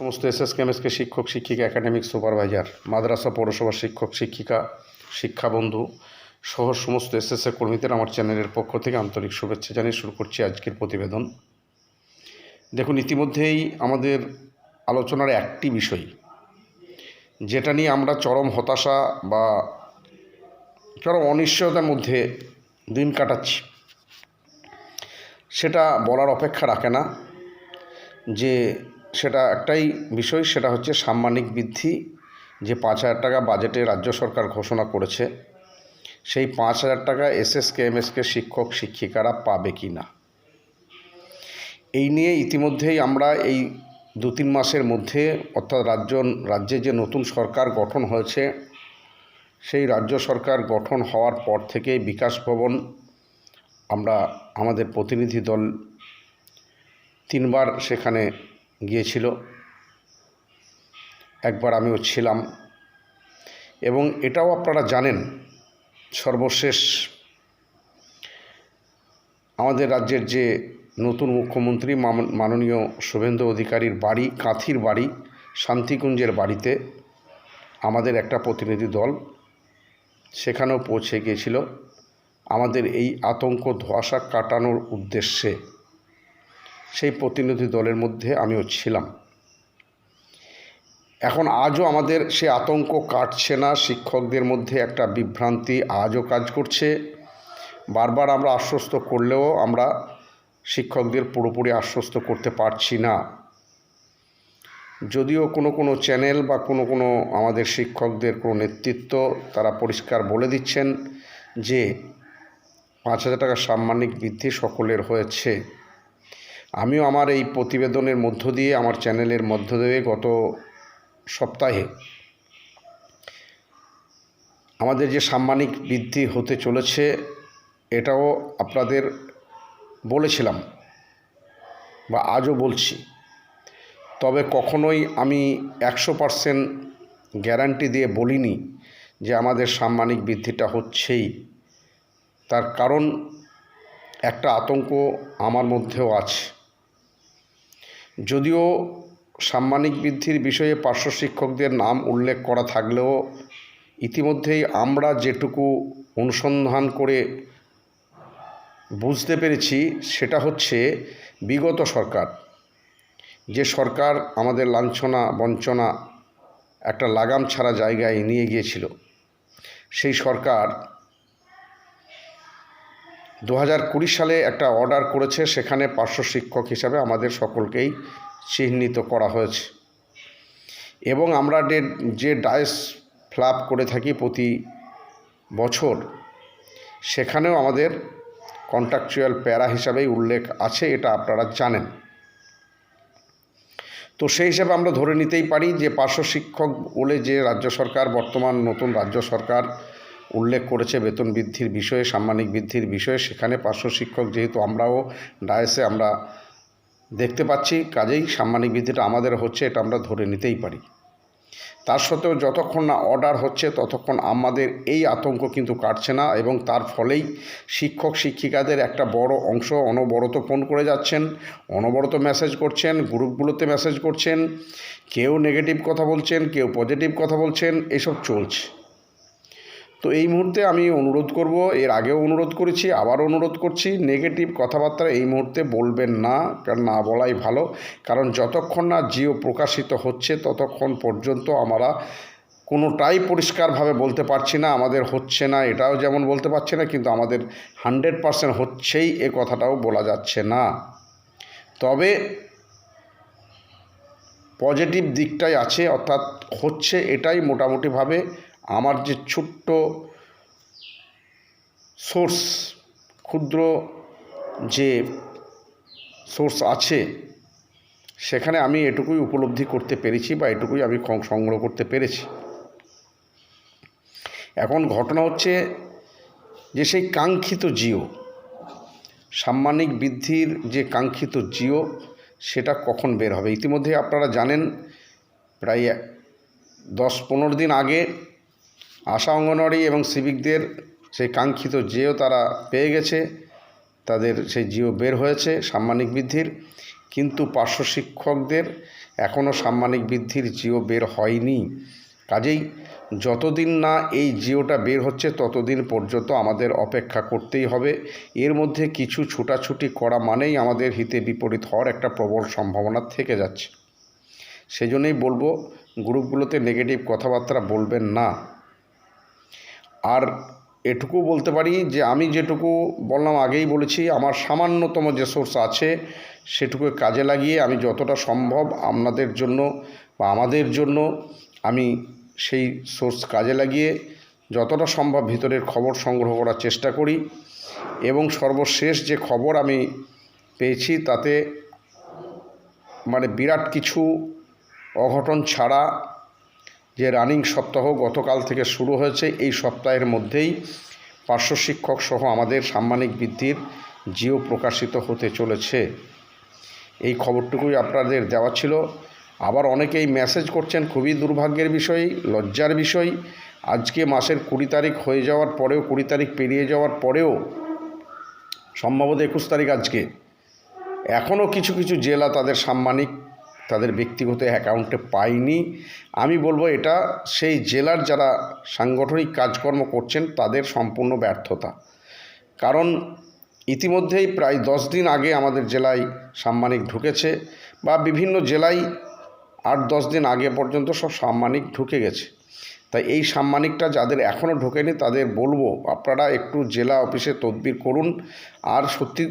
সমস্ত এসএসকেএমএসকে শিক্ষক শিক্ষিকা একাডেমিক সুপারভাইজার মাদ্রাসা পৌরসভার শিক্ষক শিক্ষিকা শিক্ষাবন্ধু সহ সমস্ত এসএসএ কর্মীদের আমার চ্যানেলের পক্ষ থেকে আন্তরিক শুভেচ্ছা জানিয়ে শুরু করছি আজকের প্রতিবেদন। দেখুন, ইতিমধ্যেই আমাদের আলোচনার একটি বিষয় যেটা নিয়ে আমরা চরম হতাশা বা চরম অনিশ্চয়তার মধ্যে দিন কাটাচ্ছি, সেটা বলার অপেক্ষা রাখে না। যে সেটা একটাই বিষয়, সেটা হচ্ছে সাম্মানিক বৃদ্ধি যে 5,000 টাকা বাজেটে রাজ্য সরকার ঘোষণা করেছে, সেই 5,000 টাকা এসএসকেএমএসকে শিক্ষক শিক্ষিকারা পাবে কি না, এই নিয়ে ইতিমধ্যেই আমরা এই 2-3 মাসের মধ্যে, অর্থাৎ রাজ্যে যে নতুন সরকার গঠন হয়েছে, সেই রাজ্য সরকার গঠন হওয়ার পর থেকে বিকাশ ভবন আমরা আমাদের প্রতিনিধি দল 3 বার সেখানে গিয়েছিল, একবার আমিও ছিলাম। এবং এটাও আপনারা জানেন, সর্বশেষ আমাদের রাজ্যের যে নতুন মুখ্যমন্ত্রী মাননীয় শুভেন্দু অধিকারীর বাড়ি, কাঁথির বাড়ি, শান্তিকুঞ্জের বাড়িতে আমাদের একটা প্রতিনিধি দল সেখানেও পৌঁছে গিয়েছিল আমাদের এই আতঙ্ক ধোঁয়াশা কাটানোর উদ্দেশ্যে। সেই প্রতিনিধি দলের মধ্যে আমিও ছিলাম। এখন আজও আমাদের সে আতঙ্ক কাটছে না, শিক্ষকদের মধ্যে একটা বিভ্রান্তি আজও কাজ করছে। বারবার আমরা আশ্বস্ত করলেও আমরা শিক্ষকদের পুরোপুরি আশ্বস্ত করতে পারছি না। যদিও কোনো চ্যানেল বা কোনো আমাদের শিক্ষকদের কোনো নেতৃত্ব তারা পরিষ্কার বলে দিচ্ছেন যে 5,000 টাকা সাম্মানিক বৃদ্ধি সকলের হয়েছে। আমিও আমার এই প্রতিবেদনের মধ্য দিয়ে, আমার চ্যানেলের মধ্য দিয়ে গত সপ্তাহে আমাদের যে সাম্মানিক বৃদ্ধি হতে চলেছে এটাও আপনাদের বলেছিলাম বা আজও বলছি। তবে কখনোই আমি 100% গ্যারান্টি দিয়ে বলিনি যে আমাদের সাম্মানিক বৃদ্ধিটা হচ্ছেই। তার কারণ একটা আতঙ্ক আমার মধ্যেও আছে। যদিও সাম্মানিক বৃদ্ধির বিষয়ে পার্শ্ব শিক্ষকদের নাম উল্লেখ করা থাকলেও ইতিমধ্যেই আমরা যেটুকু অনুসন্ধান করে বুঝতে পেরেছি সেটা হচ্ছে, বিগত সরকার যে সরকার আমাদের লাঞ্ছনা বঞ্চনা একটা লাগাম ছাড়া জায়গায় নিয়ে গিয়েছিল, সেই সরকার 2020 সালে একটা অর্ডার করেছে, সেখানে পার্শ্ব শিক্ষক হিসাবে আমাদের সকলকেই চিহ্নিত করা হয়েছে। এবং আমরা যে ডায়েস ফ্ল্যাপ করে থাকি প্রতি বছর, সেখানেও আমাদের কন্ট্রাকচুয়াল প্যারা হিসাবেই উল্লেখ আছে, এটা আপনারা জানেন। তো সেই হিসাবে আমরা ধরে নিতেই পারি যে পার্শ্ব শিক্ষক বলে যে রাজ্য সরকার, বর্তমান নতুন রাজ্য সরকার উল্লেখ করেছে বেতন বৃদ্ধির বিষয়ে, সাম্মানিক বৃদ্ধির বিষয়ে, সেখানে পার্শ্ব শিক্ষক যেহেতু আমরাও ডায়েসে আমরা দেখতে পাচ্ছি, কাজেই সাম্মানিক বৃদ্ধিটা আমাদের হচ্ছে, এটা আমরা ধরে নিতেই পারি। তার সত্ত্বেও যতক্ষণ না অর্ডার হচ্ছে ততক্ষণ আমাদের এই আতঙ্ক কিন্তু কাটছে না। এবং তার ফলেই শিক্ষক শিক্ষিকাদের একটা বড় অংশ অনবরত ফোন করে যাচ্ছেন, অনবরত মেসেজ করছেন, গ্রুপগুলোতে মেসেজ করছেন, কেউ নেগেটিভ কথা বলছেন, কেউ পজিটিভ কথা বলছেন, এসব চলছে। তো এই মুহূর্তে আমি অনুরোধ করব, এর আগেও অনুরোধ করেছি, আবার অনুরোধ করছি, নেগেটিভ কথাবার্তা এই মুহূর্তে বলবেন না, কারণ না বলাই ভালো। কারণ যতক্ষণ না জিও প্রকাশিত হচ্ছে ততক্ষণ পর্যন্ত আমরা কোনোটাই পরিষ্কারভাবে বলতে পারছি না আমাদের হচ্ছে না, এটাও যেমন বলতে পারছি না, কিন্তু আমাদের 100% হচ্ছেই এ কথাটাও বলা যাচ্ছে না। তবে পজিটিভ দিকটাই আছে, অর্থাৎ হচ্ছে, এটাই মোটামুটিভাবে আমার যে ছোট্ট সোর্স, ক্ষুদ্র যে সোর্স আছে, সেখানে আমি এটুকুই উপলব্ধি করতে পেরেছি বা এটুকুই আমি সংগ্রহ করতে পেরেছি। এখন ঘটনা হচ্ছে যে সেই কাঙ্ক্ষিত জিও, সাম্মানিক বৃদ্ধির যে কাঙ্ক্ষিত জিও, সেটা কখন বের হবে। ইতিমধ্যে আপনারা জানেন, প্রায় 10-15 দিন আগে আশা অঙ্গনওয়াড়ি এবং সিভিকদের সেই কাঙ্ক্ষিত জিও তারা পেয়ে গেছে, তাদের সেই জিও বের হয়েছে সাম্মানিক বৃদ্ধির। কিন্তু পার্শ্ব শিক্ষকদের এখনও সাম্মানিক বৃদ্ধির জিও বের হয়নি। কাজেই যতদিন না এই জিওটা বের হচ্ছে ততদিন পর্যন্ত আমাদের অপেক্ষা করতেই হবে। এর মধ্যে কিছু ছুটাছুটি করা মানেই আমাদের হিতে বিপরীত হওয়ার একটা প্রবল সম্ভাবনা থেকে যাচ্ছে। সেজন্যই বলবো, গ্রুপগুলোতে নেগেটিভ কথাবার্তা বলবেন না। আর এটুকু বলতে পারি যে আমি যেটুকু বললাম, আগেই বলেছি, আমার সামান্যতম যে সোর্স আছে সেটুকু কাজে লাগিয়ে আমি যতটা সম্ভব আপনাদের জন্য বা আমাদের জন্য আমি সেই সোর্স কাজে লাগিয়ে যতটা সম্ভব ভিতরের খবর সংগ্রহ করার চেষ্টা করি। এবং সর্বশেষ যে খবর আমি পেয়েছি তাতে মানে বিরাট কিছু অঘটন ছাড়া যে রানিং সপ্তাহ গতকাল থেকে শুরু হয়েছে, এই সপ্তাহের মধ্যেই পার্শ্ব শিক্ষক সহ আমাদের সাম্মানিক বৃদ্ধির জিও প্রকাশিত হতে চলেছে। এই খবরটুকুই আপনাদের দেওয়া ছিল। আবার অনেকেই মেসেজ করছেন, খুবই দুর্ভাগ্যের বিষয়, লজ্জার বিষয়, আজকে মাসের 20 তারিখ হয়ে যাওয়ার পরেও, 20 তারিখ পেরিয়ে যাওয়ার পরেও, সম্ভবত 21 তারিখ আজকে, এখনও কিছু কিছু জেলা তাদের সাম্মানিক তাদের ব্যক্তিগত অ্যাকাউন্টে পায়নি। আমি বলবো এটা সেই জেলার যারা সাংগঠনিক কাজকর্ম করছেন তাদের সম্পূর্ণ ব্যর্থতা। কারণ ইতিমধ্যেই প্রায় 10 দিন আগে আমাদের জেলায় সাম্মানিক ঢুকেছে, বা বিভিন্ন জেলায় 8-10 দিন আগে পর্যন্ত সব সাম্মানিক ঢুকে গেছে। তাই এই সাম্মানিকটা যাদের এখনও ঢোকেনি তাদের বলবো, আপনারা একটু জেলা অফিসে তদবির করুন। আর সত্যি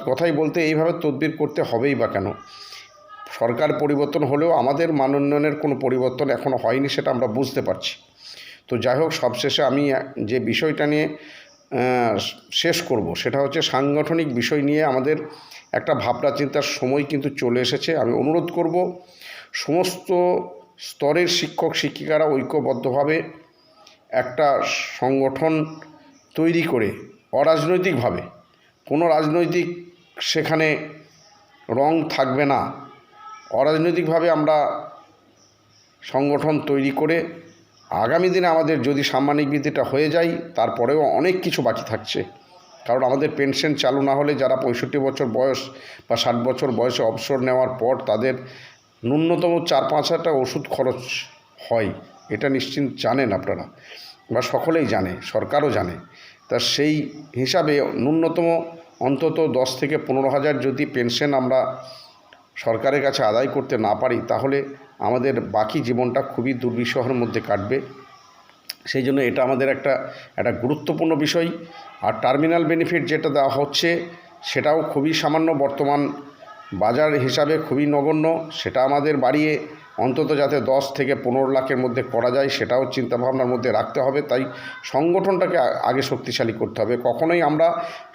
কথাই বলতে এইভাবে তদবির করতে হবেই বা কেন? সরকার পরিবর্তন হলেও আমাদের মান উন্নয়নের কোনো পরিবর্তন এখনও হয়নি, সেটা আমরা বুঝতে পারছি। তো যাই হোক, সবশেষে আমি যে বিষয়টা নিয়ে শেষ করব সেটা হচ্ছে সাংগঠনিক বিষয় নিয়ে আমাদের একটা ভাবনা চিন্তার সময় কিন্তু চলে এসেছে। আমি অনুরোধ করব সমস্ত স্তরের শিক্ষক শিক্ষিকারা ঐক্যবদ্ধভাবে একটা সংগঠন তৈরি করে, অরাজনৈতিকভাবে, কোনো রাজনৈতিক সেখানে রং থাকবে না, অরাজনৈতিকভাবে আমরা সংগঠন তৈরি করে আগামী দিনে আমাদের যদি সাম্মানিক বৃদ্ধিটা হয়ে যায়, তারপরেও অনেক কিছু বাকি থাকছে। কারণ আমাদের পেনশন চালু না হলে যারা 65 বছর বয়স বা 60 বছর বয়সে অবসর নেওয়ার পর তাদের ন্যূনতম 4-5 হাজার টাকা ওষুধ খরচ হয়, এটা নিশ্চিত জানেন আপনারা, বা সকলেই জানে, সরকারও জানে। তা সেই হিসাবে ন্যূনতম অন্তত 10 থেকে 15 হাজার যদি পেনশন আমরা সরকারের কাছে আদায় করতে না পারি, তাহলে আমাদের বাকি জীবনটা খুবই দুর্বিষহের মধ্যে কাটবে। সেই জন্য এটা আমাদের একটা গুরুত্বপূর্ণ বিষয়। আর টার্মিনাল বেনিফিট যেটা দেওয়া হচ্ছে সেটাও খুবই সামান্য, বর্তমান বাজার হিসাবে খুবই নগণ্য। সেটা আমাদের বাড়িয়ে অন্তত যাতে 10 থেকে 15 লাখের মধ্যে করা যায়, সেটাও চিন্তাভাবনার মধ্যে রাখতে হবে। তাই সংগঠনটাকে আগে শক্তিশালী করতে হবে। কখনোই আমরা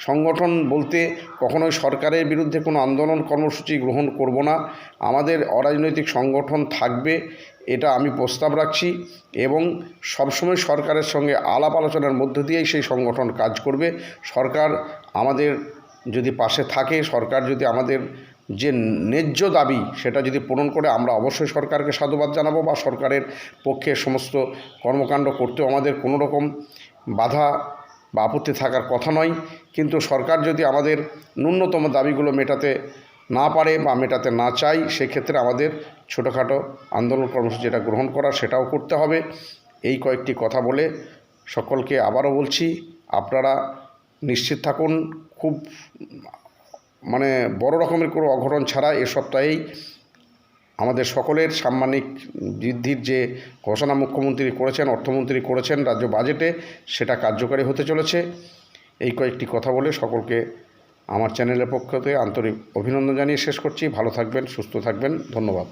সংগঠন বলতে কখনোই সরকারের বিরুদ্ধে কোনো আন্দোলন কর্মসূচি গ্রহণ করব না। আমাদের অরাজনৈতিক সংগঠন থাকবে, এটা আমি প্রস্তাব রাখছি। এবং সবসময় সরকারের সঙ্গে আলাপ আলোচনার মধ্য দিয়েই সেই সংগঠন কাজ করবে। সরকার আমাদের যদি পাশে থাকে, সরকার যদি আমাদের যে ন্যায্য দাবি সেটা যদি পূরণ করে, আমরা অবশ্যই সরকারকে সাধুবাদ জানাবো, বা সরকারের পক্ষে সমস্ত কর্মকাণ্ড করতেও আমাদের কোনো রকম বাধা বা আপত্তি থাকার কথা নয়। কিন্তু সরকার যদি আমাদের ন্যূনতম দাবিগুলো মেটাতে না পারে বা মেটাতে না চায়, সেক্ষেত্রে আমাদের ছোটোখাটো আন্দোলন কর্মসূচি যেটা গ্রহণ করা সেটাও করতে হবে। এই কয়েকটি কথা বলে সকলকে আবারও বলছি, আপনারা নিশ্চিত থাকুন, খুব বড় রকমের কোনো অঘটন ছাড়া এ সপ্তাহেই আমাদের সকলের সাম্মানিক বৃদ্ধির যে ঘোষণা মুখ্যমন্ত্রী করেছেন, অর্থমন্ত্রী করেছেন রাজ্য বাজেটে, সেটা কার্যকারী হতে চলেছে। এই কয়েকটি কথা বলে সকলকে আমার চ্যানেলের পক্ষ থেকে আন্তরিক অভিনন্দন জানিয়ে শেষ করছি। ভালো থাকবেন, সুস্থ থাকবেন, ধন্যবাদ।